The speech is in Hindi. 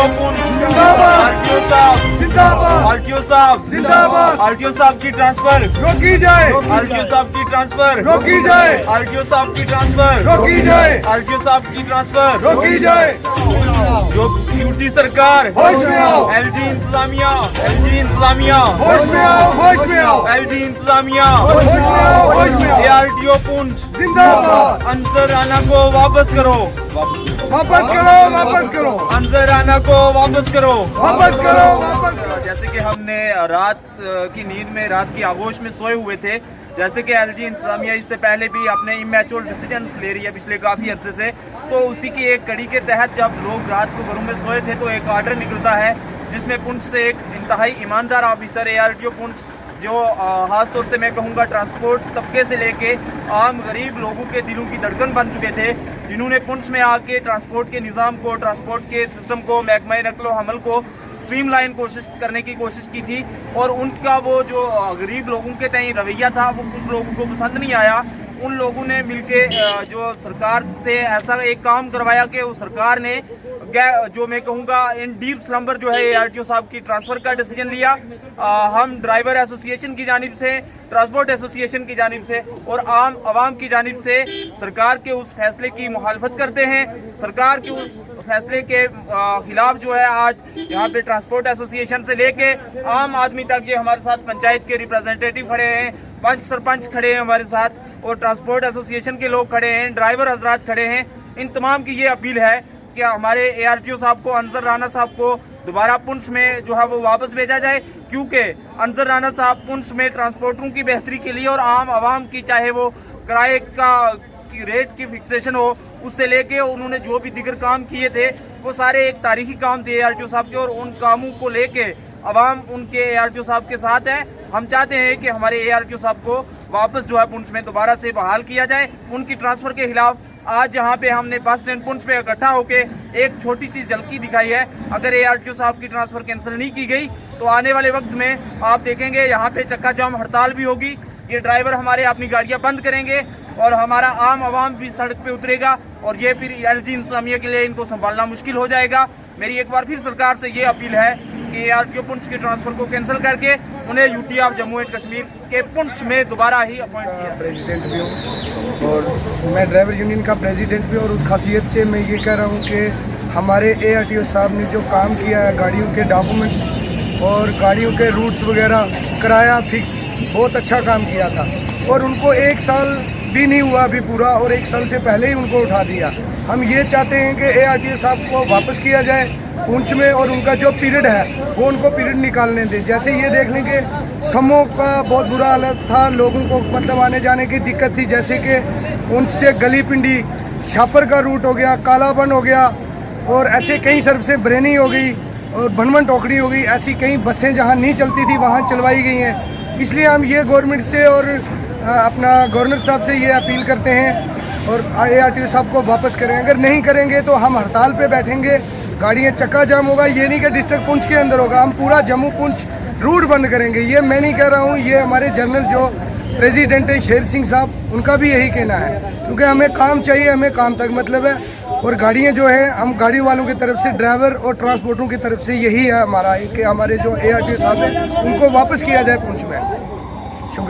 आरटीओ पुंछ जिंदाबाद। आरटीओ साहब जिंदाबाद। आरटीओ साहब जिंदाबाद। आरटीओ साहब की ट्रांसफर रोकी जाए, आरटीओ साहब की ट्रांसफर रोकी जाए, आरटीओ साहब की ट्रांसफर रोकी जाए, आरटीओ साहब की ट्रांसफर रोकी जाए। जो यूटी सरकार होश में आओ, एलजी इंतजामिया एलजी इंतजामिया होश में आओ, होश में आओ, एलजी इंतजामिया होश में आओ, होश में आओ। एआरटीओ पुंछ जिंदाबाद। अंसर राना को वापस करो वापस करो, वापस करो, अंसर राना को वापस करो वापस करो, वापस करो। जैसे कि हमने रात की नींद में रात की आगोश में सोए हुए थे, जैसे कि एलजी इंतजामिया इससे पहले भी अपने इमैच्योर डिसीजंस ले रही है पिछले काफ़ी अरसे से, तो उसी की एक कड़ी के तहत जब लोग रात को घरों में सोए थे तो एक आर्डर निकलता है जिसमें पुंछ से एक इंतहाई ईमानदार ऑफिसर एआरटीओ पुंछ, जो खास तौर से मैं कहूँगा ट्रांसपोर्ट तबके से लेके आम गरीब लोगों के दिलों की धड़कन बन चुके थे, जिन्होंने पुंछ में आके ट्रांसपोर्ट के निज़ाम को, ट्रांसपोर्ट के सिस्टम को, महकमा नकलो हमल को स्ट्रीमलाइन करने की कोशिश की थी। और उनका वो जो गरीब लोगों के तय रवैया था वो कुछ लोगों को पसंद नहीं आया। उन लोगों ने मिलके जो सरकार से ऐसा एक काम करवाया कि वो सरकार ने जो मैं कहूँगा इन डीप स्लम्बर जो है एआरटीओ साहब की ट्रांसफ़र का डिसीजन लिया। हम ड्राइवर एसोसिएशन की जानिब से, ट्रांसपोर्ट एसोसिएशन की जानिब से और आम आवाम की जानिब से सरकार के उस फैसले की मुखालफत करते हैं। सरकार के उस फैसले के खिलाफ जो है आज यहाँ पे ट्रांसपोर्ट एसोसिएशन से लेके आम आदमी तक, ये हमारे साथ पंचायत के रिप्रेजेंटेटिव खड़े हैं, पंच सरपंच खड़े हैं हमारे साथ, और ट्रांसपोर्ट एसोसिएशन के लोग खड़े हैं, ड्राइवर हजरात खड़े हैं। इन तमाम की ये अपील है कि हमारे एआरटीओ साहब को, अंसर राना साहब को दोबारा पुंछ में जो है वो वापस भेजा जाए, क्योंकि अंसर राना साहब पुंछ में ट्रांसपोर्टरों की बेहतरी के लिए और आम आवाम की, चाहे वो किराए का रेट की फिक्सेशन हो, उससे लेके उन्होंने जो भी दिगर काम किए थे वो सारे एक तारीखी काम थे एआरटीओ साहब के, और उन कामों को लेके अवाम उनके एआरटीओ साहब के साथ है। हम चाहते हैं कि हमारे एआरटीओ साहब को वापस जो है पुंछ में दोबारा से बहाल किया जाए। उनकी ट्रांसफ़र के खिलाफ आज यहाँ पे हमने बस स्टैंड पुंछ पे इकट्ठा होके एक छोटी सी झलकी दिखाई है। अगर एआरटीओ साहब की ट्रांसफ़र कैंसिल नहीं की गई तो आने वाले वक्त में आप देखेंगे यहाँ पे चक्का जाम हड़ताल भी होगी, ये ड्राइवर हमारे अपनी गाड़ियाँ बंद करेंगे और हमारा आम आवाम भी सड़क पे उतरेगा, और ये फिर एलजी इंतजामिया के लिए इनको संभालना मुश्किल हो जाएगा। मेरी एक बार फिर सरकार से ये अपील है कि एआरटीओ पुंछ के ट्रांसफ़र को कैंसिल करके उन्हें UT of Jammu and Kashmir के पुंछ में दोबारा ही अपॉइंट किया। प्रेसिडेंट भी हूँ और मैं ड्राइवर यूनियन का प्रेसिडेंट भी, और उस खासियत से मैं ये कह रहा हूँ कि हमारे एआरटीओ साहब ने जो काम किया है, गाड़ियों के डॉक्यूमेंट्स और गाड़ियों के रूट्स वगैरह, किराया फिक्स, बहुत अच्छा काम किया था। और उनको 1 साल भी नहीं हुआ अभी पूरा, और 1 साल से पहले ही उनको उठा दिया। हम ये चाहते हैं कि एआरटीओ साहब को वापस किया जाए पुंछ में, और उनका जो पीरियड है वो उनको पीरियड निकालने दें। जैसे ये देख लें कि समों का बहुत बुरा हालत था, लोगों को मतलब आने जाने की दिक्कत थी, जैसे कि उनसे गली पिंडी छापर का रूट हो गया, कालाबन हो गया, और ऐसे कई सर्विसें बरेनी हो गई और भनवन टोकड़ी हो गई, ऐसी कई बसें जहाँ नहीं चलती थी वहाँ चलवाई गई हैं। इसलिए हम ये गवर्नमेंट से और अपना गवर्नर साहब से ये अपील करते हैं और एआरटीओ साहब को वापस करें। अगर नहीं करेंगे तो हम हड़ताल पे बैठेंगे, गाड़ियाँ चक्का जाम होगा। ये नहीं कि डिस्ट्रिक्ट पुंछ के अंदर होगा, हम पूरा जम्मू पुंछ रूट बंद करेंगे। ये मैं नहीं कह रहा हूँ, ये हमारे जनरल जो प्रेसिडेंट है शेर सिंह साहब, उनका भी यही कहना है, क्योंकि हमें काम चाहिए, हमें काम तक मतलब है। और गाड़ियाँ जो है, हम गाड़ी वालों की तरफ से, ड्राइवर और ट्रांसपोर्टरों की तरफ से यही है हमारा कि हमारे जो एआरटीओ साहब हैं उनको वापस किया जाए पुंछ में।